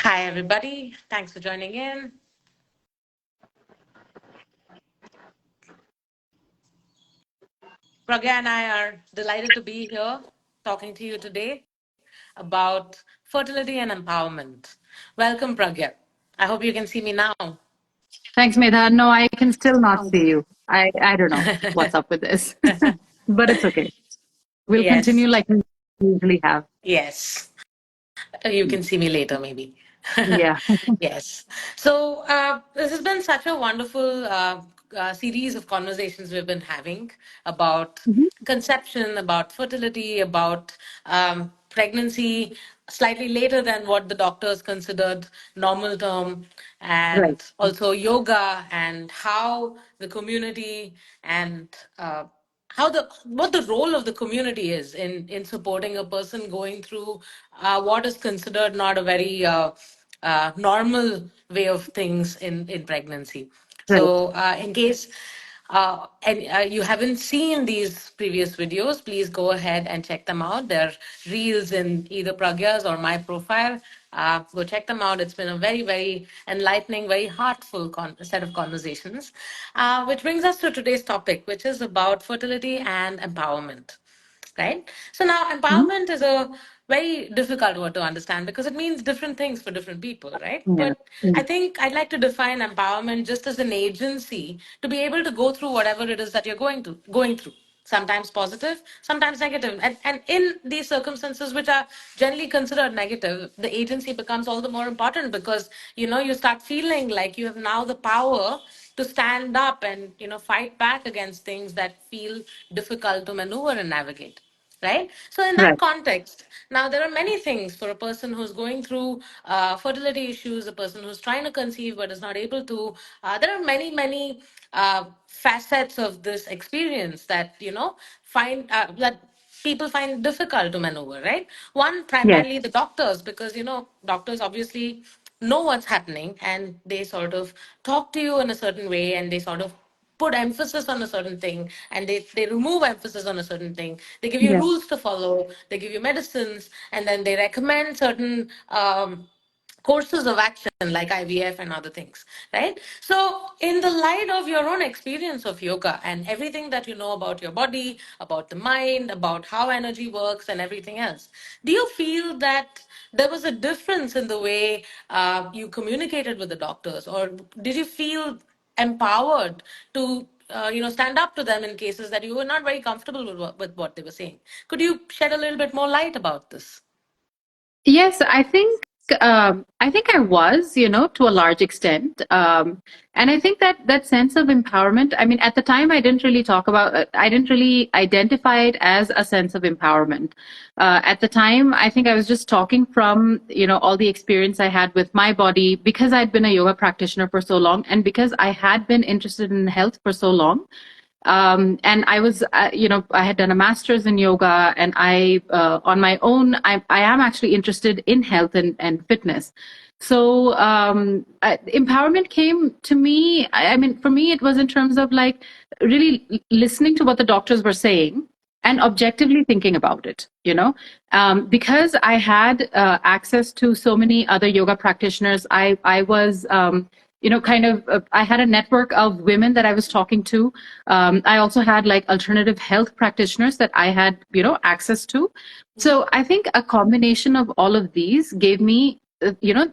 Hi, everybody. Thanks for joining in. Pragya and I are delighted to be here talking to you today about fertility and empowerment. Welcome, Pragya. I hope you can see me now. Thanks, Medha. No, I can still not see you. I don't know what's up with this, but it's okay. We'll Yes, continue like we usually have. yes. You can see me later, maybe. Yeah. Yes. So, this has been such a wonderful series of conversations we've been having about Mhm. conception, about fertility, about pregnancy slightly later than what the doctors considered normal term, Right. and also yoga and how the community and how the what the role of the community is in supporting a person going through what is considered not a very normal way of things in pregnancy. Right. So, in case and you haven't seen these previous videos, please go ahead and check them out. They're reels in either Pragya's or my profile. Go check them out. It's been a very, very enlightening, very heartful set of conversations. Which brings us to today's topic, which is about fertility and empowerment, right? So now Mhm. empowerment is a very difficult word to understand because it means different things for different people, right? Yeah. But I think I'd like to define empowerment just as an agency to be able to go through whatever it is that you're going through. Sometimes positive, sometimes negative. And in these circumstances, which are generally considered negative, the agency becomes all the more important because, you start feeling like you have now the power to stand up and, fight back against things that feel difficult to maneuver and navigate, right? So in that Right. context, now there are many things for a person who's going through fertility issues, a person who's trying to conceive but is not able to. There are many facets of this experience that find that people find difficult to maneuver, right? One, Yes. primarily the doctors, because doctors obviously know what's happening and they sort of talk to you in a certain way, and they sort of put emphasis on a certain thing, and they remove emphasis on a certain thing. They give you Yes. rules to follow, they give you medicines, and then they recommend certain courses of action like IVF and other things, right? So, in the light of your own experience of yoga and everything that you know about your body, about the mind, about how energy works, and everything else, do you feel that there was a difference in the way you communicated with the doctors, or did you feel empowered to stand up to them in cases that you were not very comfortable with what they were saying? Could you shed a little bit more light about this? Yes, I think I was, to a large extent, and I think that that sense of empowerment. I mean, at the time, I didn't really identify it as a sense of empowerment. At the time, I think I was just talking from, all the experience I had with my body because I'd been a yoga practitioner for so long, and because I had been interested in health for so long. And I was, I had done a master's in yoga, and on my own, I am actually interested in health and fitness. So empowerment came to me. I mean, for me, it was in terms of like really listening to what the doctors were saying and objectively thinking about it, because I had access to so many other yoga practitioners. I was, kind of, I had a network of women that I was talking to. I also had like alternative health practitioners that I had, access to. So I think a combination of all of these gave me,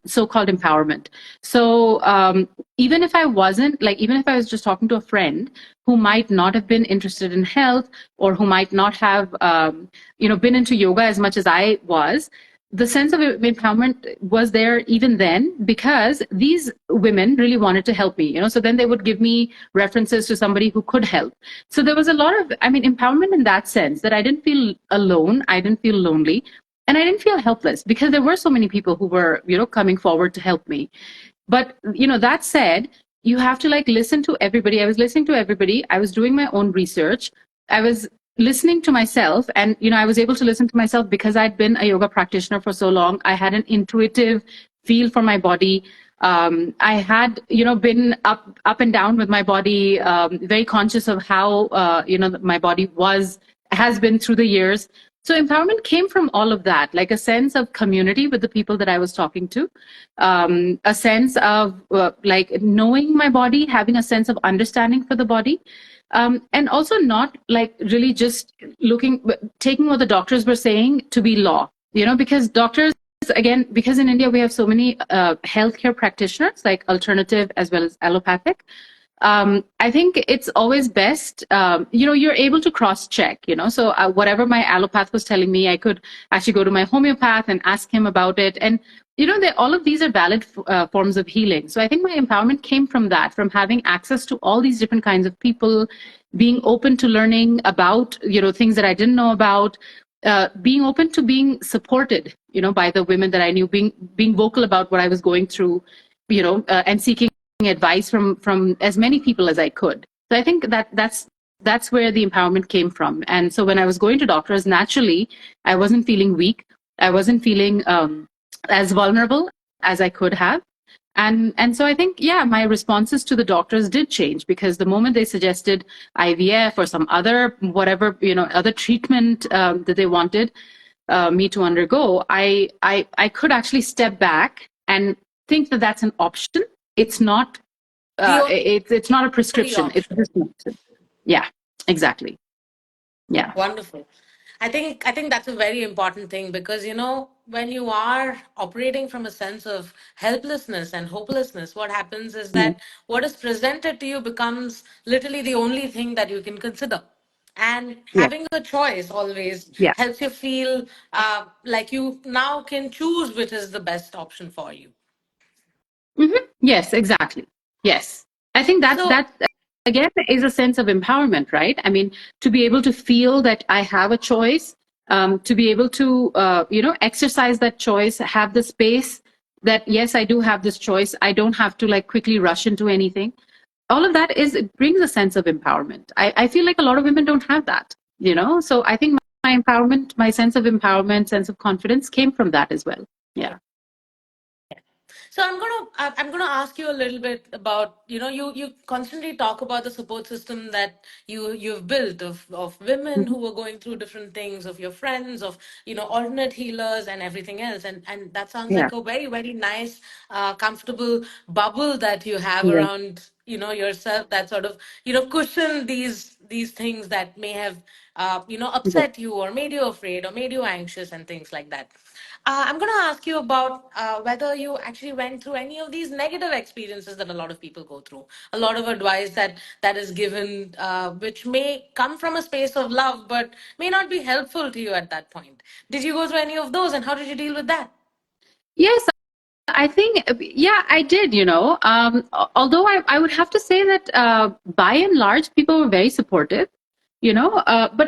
so-called empowerment. So even if I wasn't like, even if I was just talking to a friend who might not have been interested in health, or who might not have, been into yoga as much as I was, the sense of empowerment was there even then because these women really wanted to help me, so then they would give me references to somebody who could help. So there was a lot of, I mean, empowerment in that sense, that I didn't feel alone, I didn't feel lonely, and I didn't feel helpless because there were so many people who were, coming forward to help me. But that said, you have to like listen to everybody. I was listening to everybody, I was doing my own research, I was listening to myself, and I was able to listen to myself because I'd been a yoga practitioner for so long. I had an intuitive feel for my body. I had been up and down with my body, very conscious of how my body has been through the years. So empowerment came from all of that, like a sense of community with the people that I was talking to, a sense of like knowing my body, having a sense of understanding for the body, and also not like really just taking what the doctors were saying to be law, because doctors, again, because in India we have so many healthcare practitioners, like alternative as well as allopathic. I think it's always best, you're able to cross check, so whatever my allopath was telling me, I could actually go to my homeopath and ask him about it. And, all of these are valid forms of healing. So I think my empowerment came from that, from having access to all these different kinds of people, being open to learning about, things that I didn't know about, being open to being supported, by the women that I knew, being vocal about what I was going through, and seeking advice from as many people as I could. So I think that's where the empowerment came from. And so when I was going to doctors, naturally, I wasn't feeling weak. I wasn't feeling as vulnerable as I could have. And so I think, yeah, my responses to the doctors did change, because the moment they suggested IVF or some other whatever, other treatment that they wanted me to undergo, I could actually step back and think that that's an option. It's not. It's not a prescription. It's just an option. Yeah. Exactly. Yeah. Wonderful. I think that's a very important thing, because when you are operating from a sense of helplessness and hopelessness, what happens is Yeah. that what is presented to you becomes literally the only thing that you can consider. And Yeah. having a choice always Yeah. helps you feel like you now can choose which is the best option for you. Yes. Exactly. Yes. I think So that again is a sense of empowerment, right? I mean, to be able to feel that I have a choice, to be able to exercise that choice, have the space that yes, I do have this choice. I don't have to like quickly rush into anything. All of that it brings a sense of empowerment. I feel like a lot of women don't have that, so I think my empowerment, my sense of empowerment, sense of confidence came from that as well. Yeah. So I'm gonna ask you a little bit about, you constantly talk about the support system that you've built of women Mhm. who were going through different things, of your friends, of alternate healers and everything else, and that sounds Yeah. like a very, very nice comfortable bubble that you have Yeah. around yourself, that sort of cushion these things that may have Yeah. upset you or made you afraid or made you anxious and things like that. I'm going to ask you about whether you actually went through any of these negative experiences that a lot of people go through. A lot of advice that is given, which may come from a space of love, but may not be helpful to you at that point. Did you go through any of those, and how did you deal with that? Yes, I think, yeah, I did, although I would have to say that by and large, people were very supportive, but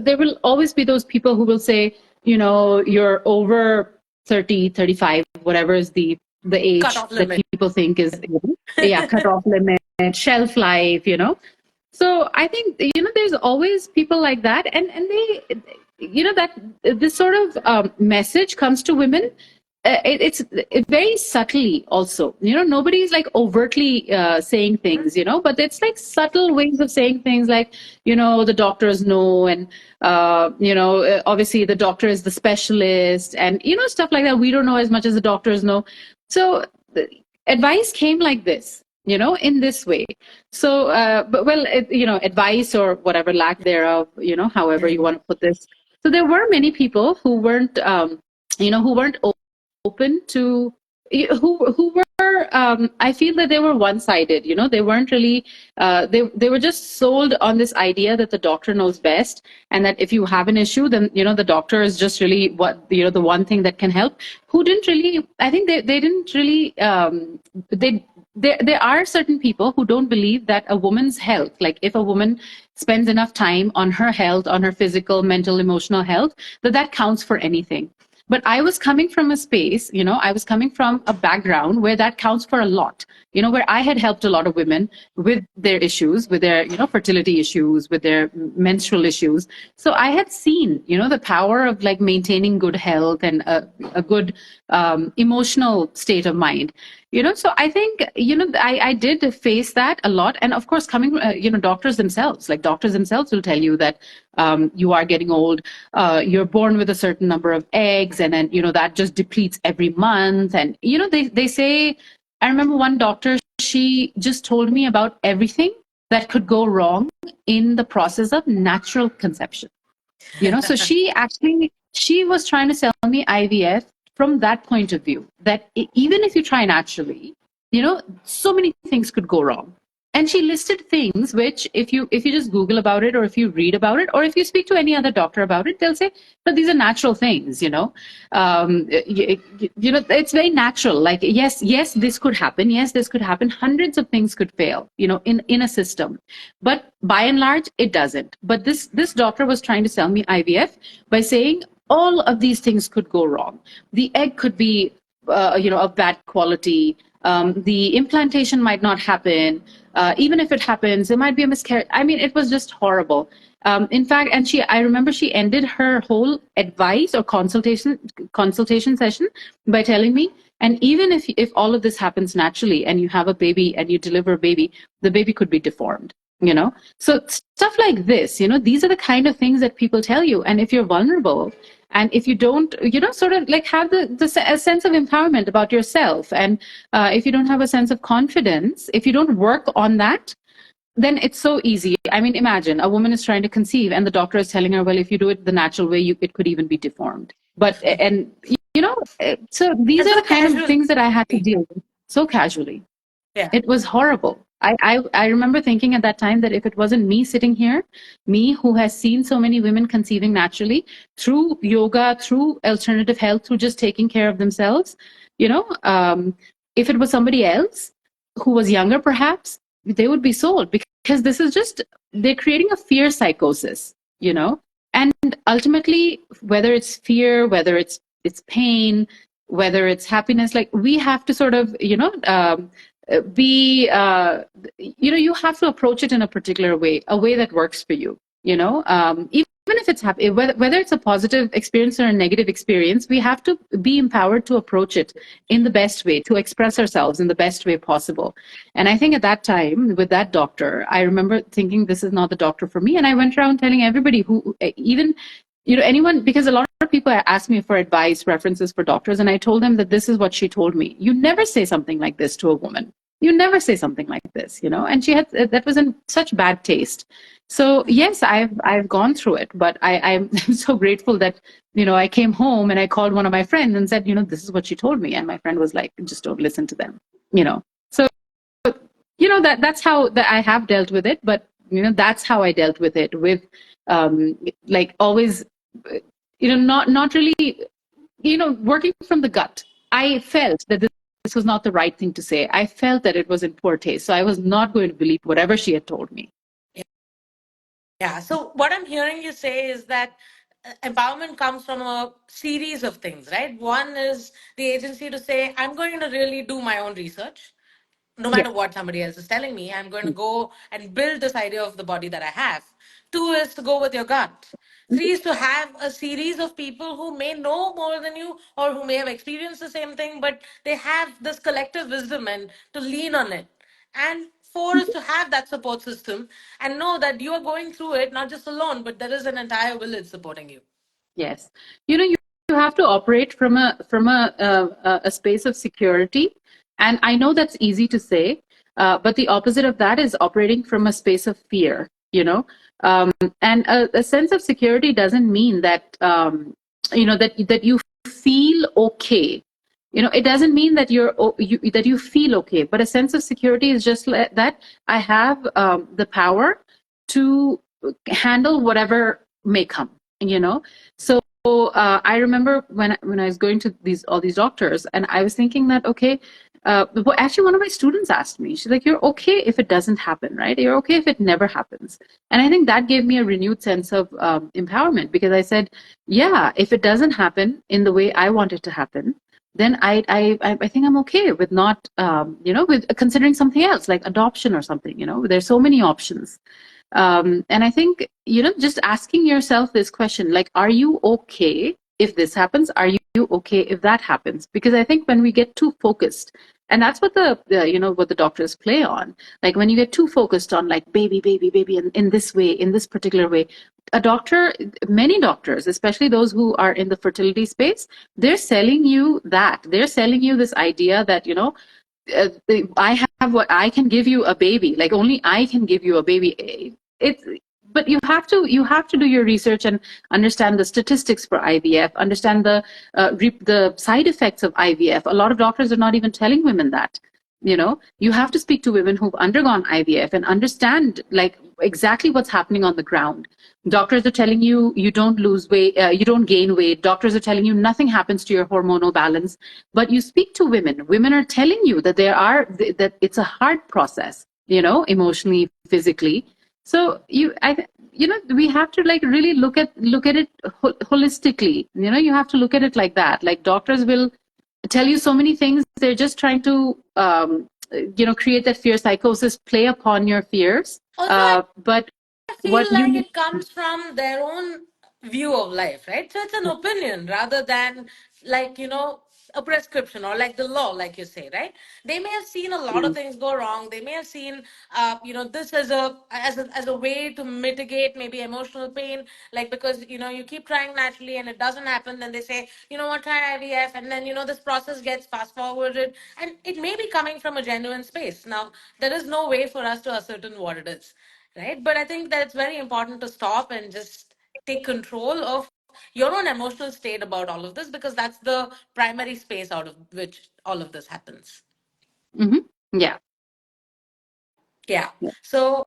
there will always be those people who will say, you're over 30, 35, whatever is the Cut age off that limit. people think is, yeah, cut off limit, shelf life, So I think, there's always people like that. And they, that this sort of message comes to women. It's very subtly also, nobody's like overtly saying things, but it's like subtle ways of saying things like, the doctors know, and, obviously the doctor is the specialist, and, stuff like that. We don't know as much as the doctors know. So the advice came like this, in this way. So, but well, advice or whatever, lack thereof, however you want to put this. So there were many people who weren't, who weren't open to, who were, I feel that they were one-sided. They weren't really, they were just sold on this idea that the doctor knows best, and that if you have an issue, then the doctor is just really what, the one thing that can help. Who didn't really, I think they didn't really, they there are certain people who don't believe that a woman's health, like if a woman spends enough time on her health, on her physical, mental, emotional health, that counts for anything. But I was coming from a space, I was coming from a background where that counts for a lot, where I had helped a lot of women with their issues, with their, fertility issues, with their menstrual issues. So I had seen, the power of like maintaining good health and a good emotional state of mind. So I think, I did face that a lot. And of course, coming, doctors themselves, will tell you that you are getting old, you're born with a certain number of eggs, and then, that just depletes every month. And, they say, I remember one doctor, she just told me about everything that could go wrong in the process of natural conception. So she was trying to sell me IVF from that point of view, that even if you try naturally, so many things could go wrong. And she listed things which, if you just Google about it, or if you read about it, or if you speak to any other doctor about it, they'll say, but these are natural things. It's very natural. Like, yes, this could happen. Yes, this could happen. Hundreds of things could fail, in a system, but by and large, it doesn't. But this doctor was trying to sell me IVF by saying all of these things could go wrong. The egg could be, of bad quality. The implantation might not happen. Even if it happens, there might be a miscarriage. I mean, it was just horrible. In fact, and I remember she ended her whole advice or consultation session by telling me, and even if all of this happens naturally and you have a baby and you deliver a baby, the baby could be deformed. So stuff like this, these are the kind of things that people tell you. And if you're vulnerable, and if you don't, sort of like have a sense of empowerment about yourself, and if you don't have a sense of confidence, if you don't work on that, then it's so easy. I mean, imagine a woman is trying to conceive and the doctor is telling her, well, if you do it the natural way, it could even be deformed. So these are so the kind casual. of things that I had to deal with so casually. Yeah. It was horrible. I remember thinking at that time that if it wasn't me sitting here, me who has seen so many women conceiving naturally through yoga, through alternative health, through just taking care of themselves, if it was somebody else who was younger, perhaps they would be sold, because this is just, they're creating a fear psychosis, and ultimately, whether it's fear, whether it's pain, whether it's happiness, like, we have to sort of, you have to approach it in a particular way, a way that works for you, even if it's happy, whether it's a positive experience or a negative experience, we have to be empowered to approach it in the best way, to express ourselves in the best way possible. And I think at that time, with that doctor, I remember thinking, this is not the doctor for me. And I went around telling everybody, who even, anyone, because a lot of people ask me for advice, references for doctors, and I told them that this is what she told me. You never say something like this to a woman. You never say something like this, and she had, that was in such bad taste. So yes, I've gone through it, but I'm so grateful that, I came home and I called one of my friends and said, this is what she told me. And my friend was like, just don't listen to them, So, that's how I have dealt with it. But, that's how I dealt with it, with, like, always, not really, working from the gut. I felt that this was not the right thing to say. I felt that it was in poor taste. So I was not going to believe whatever she had told me. Yeah. So what I'm hearing you say is that empowerment comes from a series of things, right? One is the agency to say, I'm going to really do my own research. No Yes. matter what somebody else is telling me, I'm going to go and build this idea of the body that I have. Two is to go with your gut. Three is to have a series of people who may know more than you or who may have experienced the same thing, but they have this collective wisdom and to lean on it. And four is to have that support system and know that you are going through it not just alone, but there is an entire village supporting you. Yes. You have to operate from a space of security. And I know that's easy to say, but the opposite of that is operating from a space of fear, and a sense of security doesn't mean that, that you feel okay. It doesn't mean that that you feel okay, but a sense of security is just that I have the power to handle whatever may come, So I remember when I was going to all these doctors, and I was thinking that, okay, actually one of my students asked me, she's like, you're okay if it doesn't happen, right? You're okay if it never happens. And I think that gave me a renewed sense of empowerment, because I said, yeah, if it doesn't happen in the way I want it to happen, then I think I'm okay with not, with considering something else like adoption or something. There's so many options. And I think, just asking yourself this question, like, are you okay if this happens? Are you okay if that happens? Because I think when we get too focused, and that's what what the doctors play on, like when you get too focused on like baby, baby, baby, in this way, in this particular way, a doctor, many doctors, especially those who are in the fertility space, they're selling you that. They're selling you this idea that, I have what I can give you a baby, like only I can give you a baby. It's but you have to do your research and understand the statistics for IVF, understand the side effects of IVF. A lot of doctors are not even telling women that. You have to speak to women who've undergone IVF and understand like exactly what's happening on the ground. Doctors are telling you you don't lose weight, you don't gain weight. Doctors are telling you nothing happens to your hormonal balance. But you speak to women. Women are telling you that that it's a hard process, emotionally, physically. So we have to like really look at it holistically. You have to look at it like that. Like doctors will tell you so many things. They're just trying to create that fear psychosis, play upon your fears. Also, But I feel what you like need. it comes from their own view of life, right? So it's an opinion rather than like, a prescription or like the law, like you say, right? They may have seen a lot of things go wrong. They may have seen, this as a way to mitigate maybe emotional pain, like because, you keep trying naturally and it doesn't happen. Then they say, you know what, try IVF. And then, this process gets fast forwarded and it may be coming from a genuine space. Now, there is no way for us to ascertain what it is, right? But I think that it's very important to stop and just take control of your own emotional state about all of this because that's the primary space out of which all of this happens. Mm-hmm. Yeah. Yeah. Yeah. So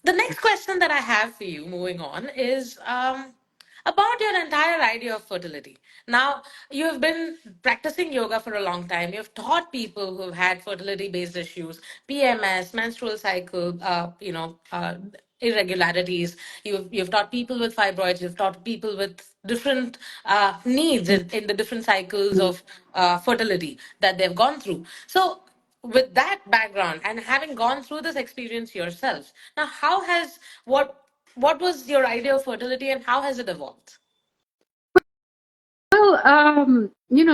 the next question that I have for you, moving on, is about your entire idea of fertility. Now, you have been practicing yoga for a long time. You've taught people who've had fertility-based issues, PMS, menstrual cycle, irregularities. You've taught people with fibroids. You've taught people with different needs in the different cycles of fertility that they've gone through. So with that background and having gone through this experience yourself, now how has what was your idea of fertility and how has it evolved? Well,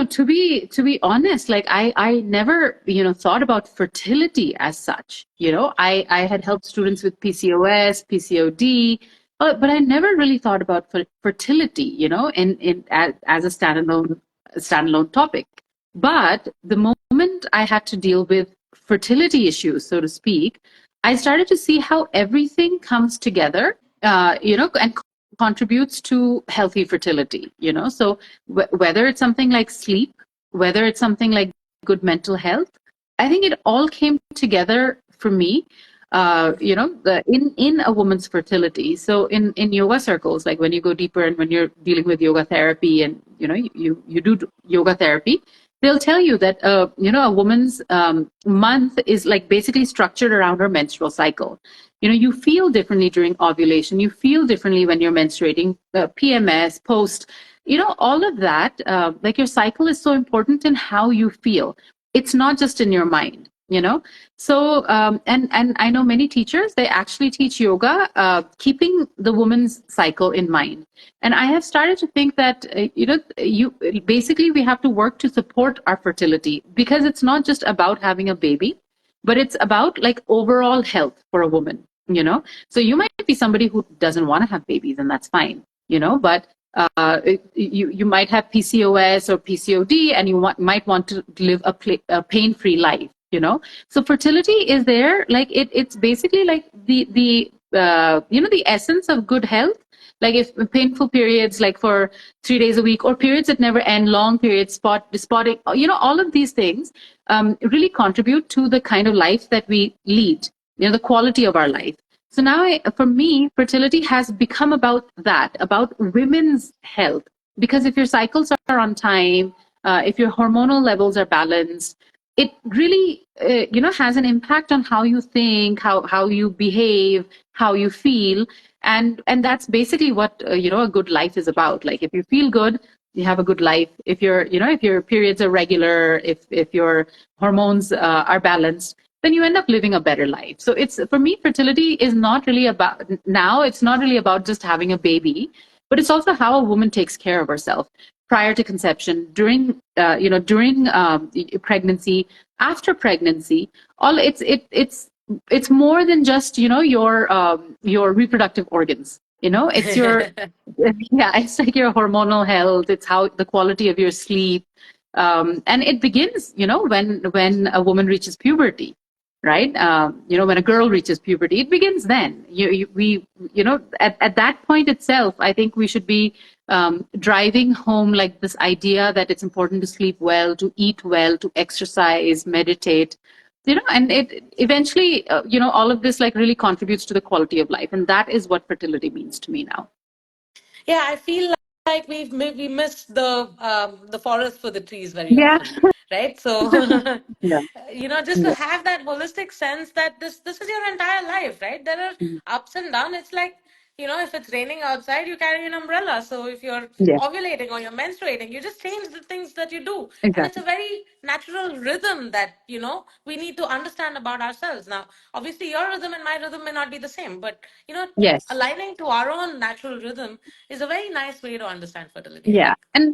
to be honest, like I never, thought about fertility as such. I had helped students with PCOS, PCOD, but I never really thought about fertility, as a standalone topic. But the moment I had to deal with fertility issues, so to speak, I started to see how everything comes together, and contributes to healthy fertility. So whether it's something like sleep, whether it's something like good mental health, I think it all came together for me. In a woman's fertility. So in yoga circles, like when you go deeper and when you're dealing with yoga therapy, and you do yoga therapy, they'll tell you that a woman's month is like basically structured around her menstrual cycle. You feel differently during ovulation, you feel differently when you're menstruating, PMS, post, all of that. Like your cycle is so important in how you feel. It's not just in your mind. So and I know many teachers, they actually teach yoga keeping the woman's cycle in mind. And I have started to think that you basically we have to work to support our fertility, because it's not just about having a baby, but it's about like overall health for a woman. So you might be somebody who doesn't want to have babies, and that's fine. But you might have PCOS or PCOD, and you might want to live a pain-free life. So fertility is there, like it's basically like the essence of good health. Like if painful periods, like for 3 days a week, or periods that never end, long periods, spotting, all of these things really contribute to the kind of life that we lead, the quality of our life. So now, for me, fertility has become about that, about women's health. Because if your cycles are on time, if your hormonal levels are balanced, it really, has an impact on how you think, how you behave, how you feel. And that's basically what, a good life is about. Like if you feel good, you have a good life. If if your periods are regular, if your hormones are balanced, then you end up living a better life. So it's, for me, fertility is not really about, now it's not really about just having a baby, but it's also how a woman takes care of herself. prior to conception, during pregnancy, after pregnancy. All it's more than just your reproductive organs. It's your yeah, it's like your hormonal health. It's how the quality of your sleep, and it begins, when a woman reaches puberty, right? When a girl reaches puberty, it begins then. At that point itself, I think we should be driving home like this idea that it's important to sleep well, to eat well, to exercise, meditate. And it eventually, all of this like really contributes to the quality of life, and that is what fertility means to me now. Yeah, I feel like we miss the forest for the trees very Yeah. often, right? So Yeah. just to Yeah. have that holistic sense that this is your entire life, right? There are Mm. ups and downs. It's like, if it's raining outside, you carry an umbrella. So if you're Yeah. ovulating or you're menstruating, you just change the things that you do. And it's a Exactly. very natural rhythm that, we need to understand about ourselves. Now, obviously your rhythm and my rhythm may not be the same, but Yes. aligning to our own natural rhythm is a very nice way to understand fertility, I Yeah. think. And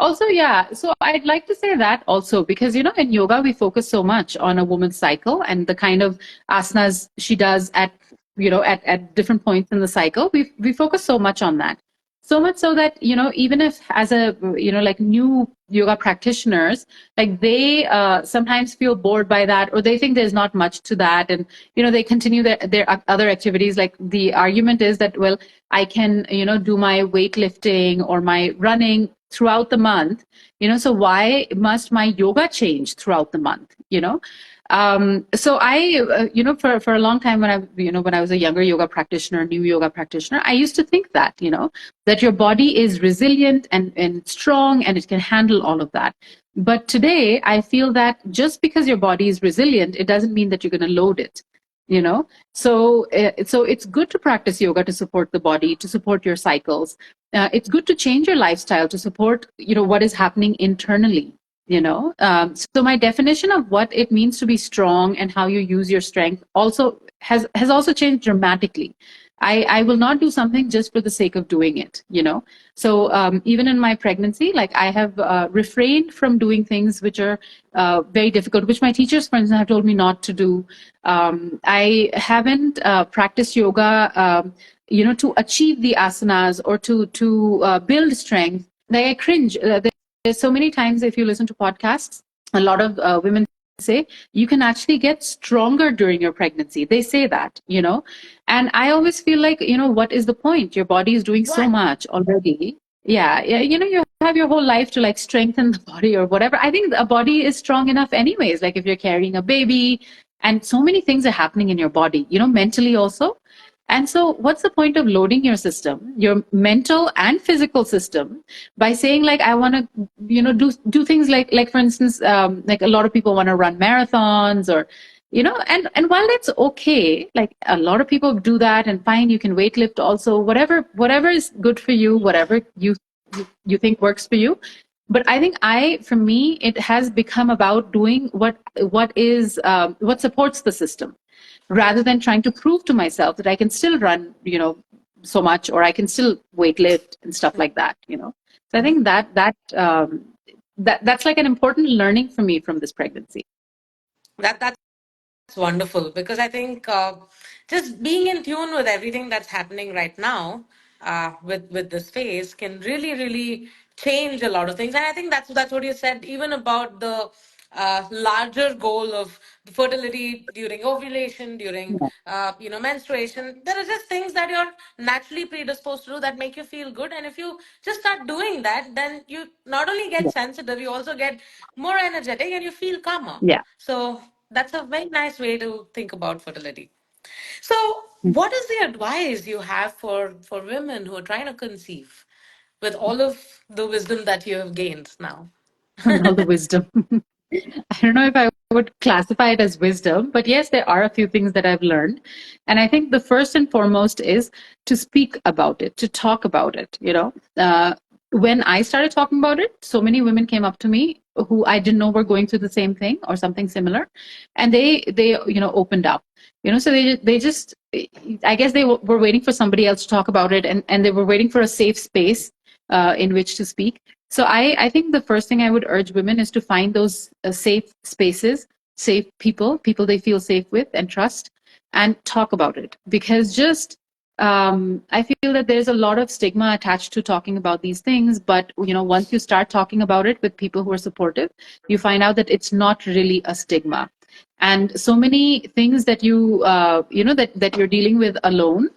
also, yeah. So I'd like to say that also because, in yoga, we focus so much on a woman's cycle and the kind of asanas she does at different points in the cycle. We focus so much on that. So much so that, even if as a, like new yoga practitioners, like they sometimes feel bored by that, or they think there's not much to that. And, they continue their other activities. Like the argument is that, well, I can, do my weightlifting or my running throughout the month, so why must my yoga change throughout the month? So I, for a long time when I was a younger yoga practitioner, new yoga practitioner, I used to think that, that your body is resilient and strong and it can handle all of that. But today I feel that just because your body is resilient, it doesn't mean that you're going to load it. So it's good to practice yoga to support the body, to support your cycles. It's good to change your lifestyle to support what is happening internally. So my definition of what it means to be strong and how you use your strength also has also changed dramatically. I will not do something just for the sake of doing it. So even in my pregnancy, like I have refrained from doing things which are very difficult, which my teachers, for instance, have told me not to do. I haven't practiced yoga, to achieve the asanas or to build strength. Like I cringe. There's so many times if you listen to podcasts, a lot of women say you can actually get stronger during your pregnancy. They say that, and I always feel like, what is the point? Your body is doing so What? much already. Yeah, yeah, you have your whole life to like strengthen the body or whatever. I think a body is strong enough anyways. Like if you're carrying a baby, and so many things are happening in your body, mentally also. And so, what's the point of loading your system, your mental and physical system, by saying like, I want to, do things like for instance, like a lot of people want to run marathons or, and while that's okay, like a lot of people do that and fine, you can weightlift also, whatever is good for you, whatever you think works for you. But I think for me, it has become about doing what supports the system, rather than trying to prove to myself that I can still run, so much, or I can still weightlift and stuff like that. So I think that's like an important learning for me from this pregnancy. That's wonderful because I think just being in tune with everything that's happening right now with this phase can really really change a lot of things, and I think that's what you said even about the larger goal of fertility during ovulation, during Yeah, menstruation. There are just things that you're naturally predisposed to do that make you feel good, and if you just start doing that, then you not only get yeah, sensitive, you also get more energetic and you feel calmer. yeah. So that's a very nice way to think about fertility. So, Mm. what is the advice you have for women who are trying to conceive with all of the wisdom that you have gained now? All the wisdom. I don't know if I would classify it as wisdom, but yes, there are a few things that I've learned. And I think the first and foremost is to speak about it, to talk about it. When I started talking about it, so many women came up to me who I didn't know were going through the same thing or something similar, and they opened up. So they just, I guess they were waiting for somebody else to talk about it, and they were waiting for a safe space in which to speak. So I think the first thing I would urge women is to find those safe spaces, safe people, people they feel safe with and trust, and talk about it. Because just I feel that there's a lot of stigma attached to talking about these things, but once you start talking about it with people who are supportive, you find out that it's not really a stigma. And so many things that that you're dealing with alone,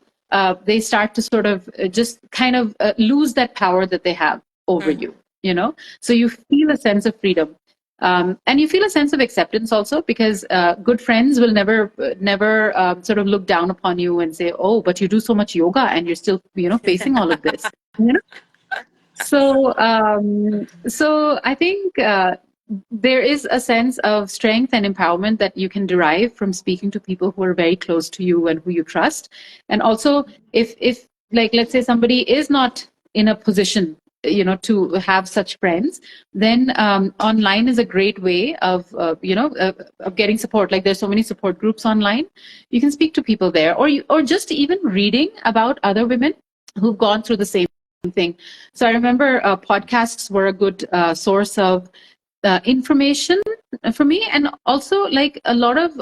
they start to sort of just kind of lose that power that they have over Mhm. you. So you feel a sense of freedom, and you feel a sense of acceptance also, because good friends will never sort of look down upon you and say, oh, but you do so much yoga and you're still facing all of this. So I think there is a sense of strength and empowerment that you can derive from speaking to people who are very close to you and who you trust. And also, if like, let's say somebody is not in a position to have such friends, then online is a great way of getting support. Like, there's so many support groups online. You can speak to people there, or just even reading about other women who've gone through the same thing. So I remember podcasts were a good source of information for me, and also like a lot of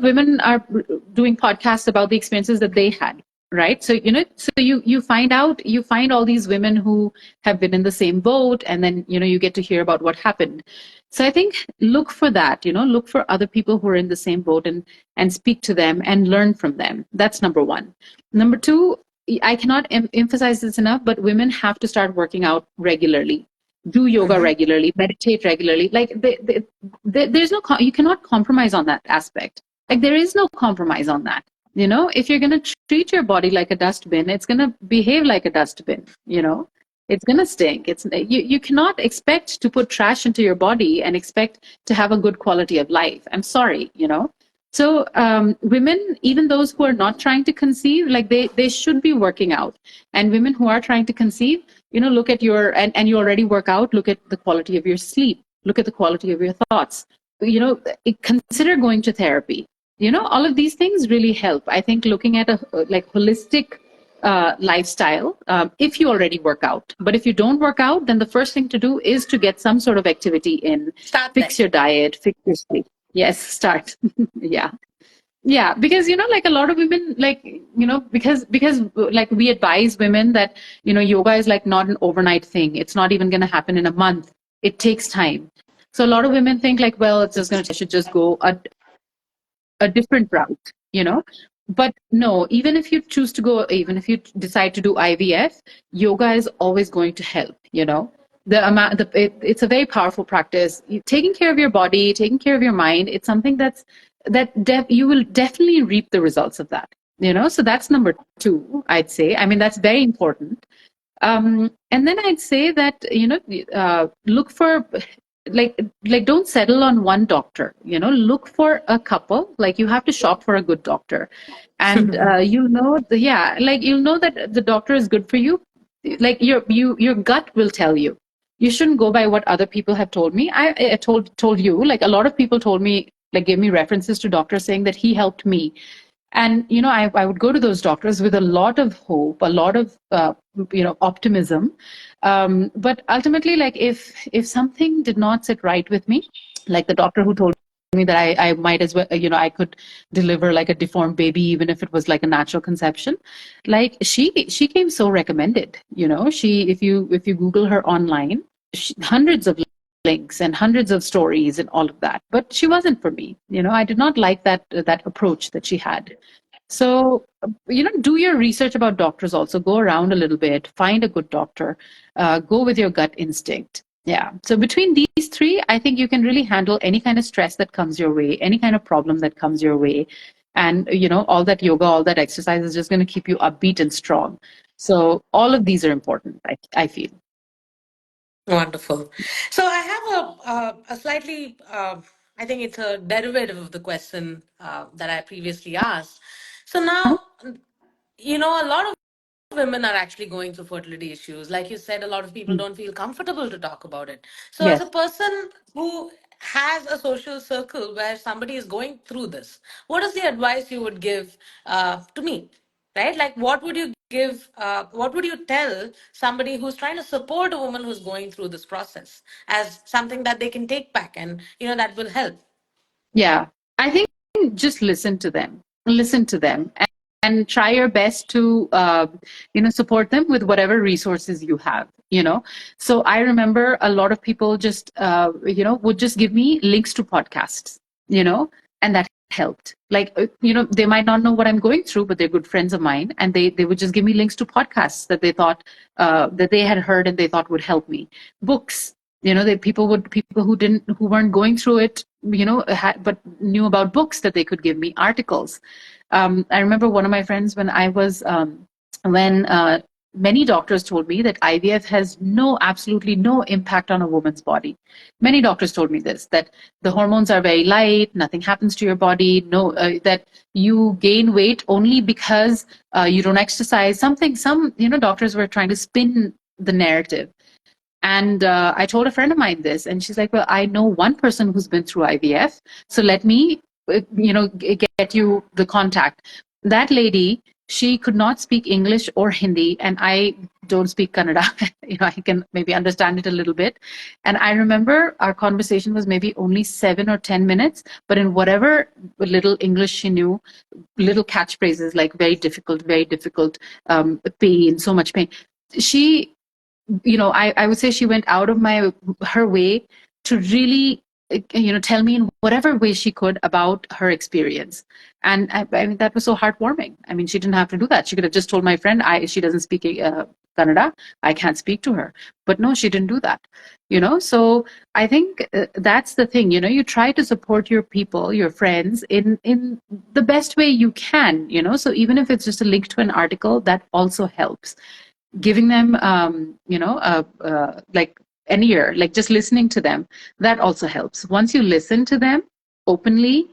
women are doing podcasts about the experiences that they had, right? So you find all these women who have been in the same boat, and then you get to hear about what happened. So I think look for that, look for other people who are in the same boat, and speak to them and learn from them. That's number one. Number two, I cannot emphasize this enough, but women have to start working out regularly, do yoga Mhm. regularly, meditate regularly. Like, there's no, you cannot compromise on that aspect. Like, there is no compromise on that. If you're going to treat your body like a dustbin, it's going to behave like a dustbin. It's going to stink. You cannot expect to put trash into your body and expect to have a good quality of life. I'm sorry. So women, even those who are not trying to conceive, like, they should be working out. And women who are trying to conceive, look at and you already work out, look at the quality of your sleep, look at the quality of your thoughts. Consider going to therapy. All of these things really help. I think looking at a like holistic lifestyle, if you already work out. But if you don't work out, then the first thing to do is to get some sort of activity in, Start there. fix your diet, fix your sleep. Yes, start. Yeah. Yeah, because like a lot of women, like, because like, we advise women that yoga is like not an overnight thing. It's not even going to happen in a month. It takes time. So a lot of women think like, well, it's just going to, I should just go a different route. But no, even if you decide to do IVF, yoga is always going to help. It's a very powerful practice. Taking care of your body, taking care of your mind, it's something you will definitely reap the results of that. So that's number two, I'd say. I mean, that's very important. And then I'd say that look for, like don't settle on one doctor. Look for a couple. Like, you have to shop for a good doctor, and you'll know that the doctor is good for you. Like, your gut will tell you. You shouldn't go by what other people have told me. I told you, like, a lot of people told me, like, gave me references to doctors saying that he helped me. And I would go to those doctors with a lot of hope, a lot of optimism. But ultimately, like, if something did not sit right with me, like the doctor who told me that I might as well, I could deliver like a deformed baby even if it was like a natural conception. Like, she came so recommended. She, if you Google her online, hundreds of links and hundreds of stories and all of that. But she wasn't for me. I did not like that approach that she had. So, do your research about doctors also. Go around a little bit, find a good doctor, go with your gut instinct. Yeah. So, between these three, I think you can really handle any kind of stress that comes your way, any kind of problem that comes your way. And, all that yoga, all that exercise is just going to keep you upbeat and strong. So, all of these are important, I feel. Wonderful. So I have a slightly, I think it's a derivative of the question that I previously asked. So Uh-huh. now, a lot of women are actually going through fertility issues. Like you said, a lot of people Mm. don't feel comfortable to talk about it. So, as a Yes. person who has a social circle where somebody is going through this, what is the advice you would give to me? Right? Like, what would you what would you tell somebody who's trying to support a woman who's going through this process as something that they can take back and that will help? Yeah. I think just listen to them, and try your best to, support them with whatever resources you have, So I remember a lot of people just, would just give me links to podcasts, and that helped. Like, they might not know what I'm going through, but they're good friends of mine. And they would just give me links to podcasts that they thought, that they had heard and they thought would help me. Books, people who weren't going through it, but knew about books that they could give me, articles. I remember one of my friends when I was when many doctors told me that IVF has absolutely no impact on a woman's body. Many doctors told me this, that the hormones are very light, nothing happens to your body, that you gain weight only because you don't exercise. Some doctors were trying to spin the narrative. And I told a friend of mine this, and she's like, "Well, I know one person who's been through IVF, so let me, get you the contact." That lady, she could not speak English or Hindi, and I don't speak Kannada. I can maybe understand it a little bit. And I remember our conversation was maybe only 7 or 10 minutes, but in whatever little English she knew, little catchphrases like very difficult, pain, so much pain. She I would say she went out of her way to really, tell me in whatever way she could about her experience. And I mean, that was so heartwarming. I mean, she didn't have to do that. She could have just told my friend, she doesn't speak Kannada. I can't speak to her. But no, she didn't do that. So I think that's the thing. You try to support your people, your friends, in the best way you can. So even if it's just a link to an article, that also helps. Giving them, like an ear, like just listening to them, that also helps. Once you listen to them openly,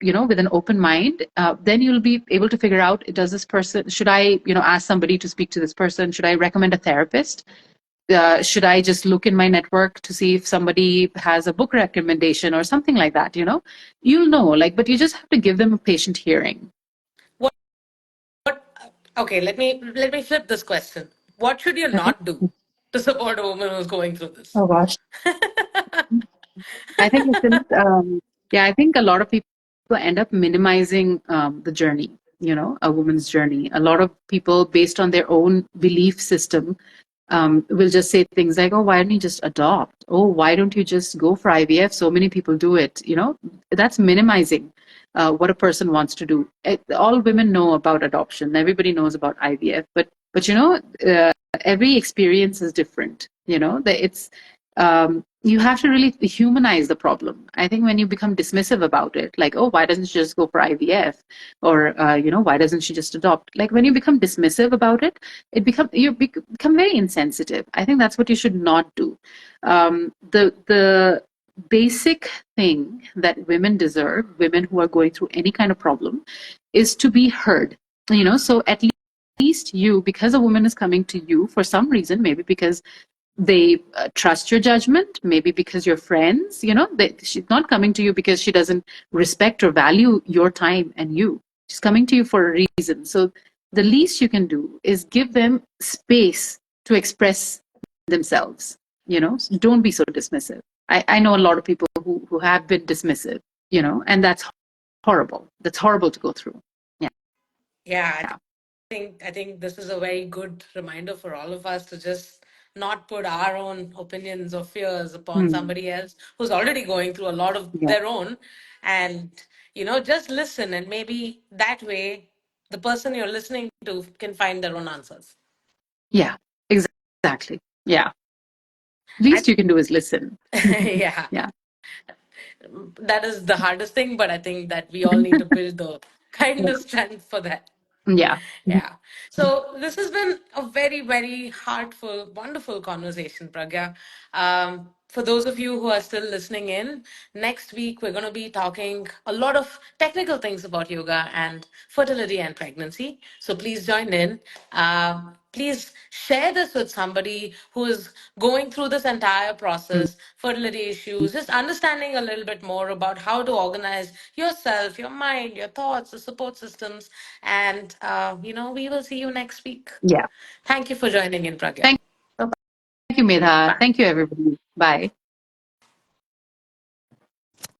with an open mind, then you'll be able to figure out, does this person, should I, ask somebody to speak to this person? Should I recommend a therapist? Should I just look in my network to see if somebody has a book recommendation or something like that? You'll know, like, but you just have to give them a patient hearing. What Okay, let me flip this question. What should you Okay. not do to support a woman who's going through this? Oh gosh. I think I think a lot of people end up minimizing the journey, a woman's journey. A lot of people, based on their own belief system, will just say things like, "Oh, why don't you just adopt? Oh, why don't you just go for IVF? So many people do it." That's minimizing what a person wants to do. All women know about adoption. Everybody knows about IVF, but every experience is different. It's you have to really humanize the problem. I think when you become dismissive about it, like, "Oh, why doesn't she just go for IVF?" Or, "Why doesn't she just adopt?" Like, when you become dismissive about it, you become very insensitive. I think that's what you should not do. The basic thing that women deserve, women who are going through any kind of problem, is to be heard. So at least you, because a woman is coming to you for some reason, maybe because they trust your judgment, maybe because you're friends, she's not coming to you because she doesn't respect or value your time and you. She's coming to you for a reason. So the least you can do is give them space to express themselves. So don't be so dismissive. I know a lot of people who have been dismissive, and that's horrible. That's horrible to go through. Yeah. Yeah, I think this is a very good reminder for all of us to just not put our own opinions or fears upon Hmm. somebody else who's already going through a lot of Yeah. their own, and just listen, and maybe that way the person you're listening to can find their own answers. Yeah. Exactly. Yeah. I Least you can do is listen. yeah, Yeah. that is the hardest thing, but I think that we all need to build the kind of strength for that. Yeah. Yeah. So this has been a very, very heartful, wonderful conversation, Pragya. for those of you who are still listening in, next week we're going to be talking a lot of technical things about yoga and fertility and pregnancy. So please join in. Please share this with somebody who is going through this entire process, fertility issues, just understanding a little bit more about how to organize yourself, your mind, your thoughts, the support systems. And, we will see you next week. Yeah. Thank you for joining in, Pragya. Thank Bye-bye. you, Medha. Thank you, everybody. Bye.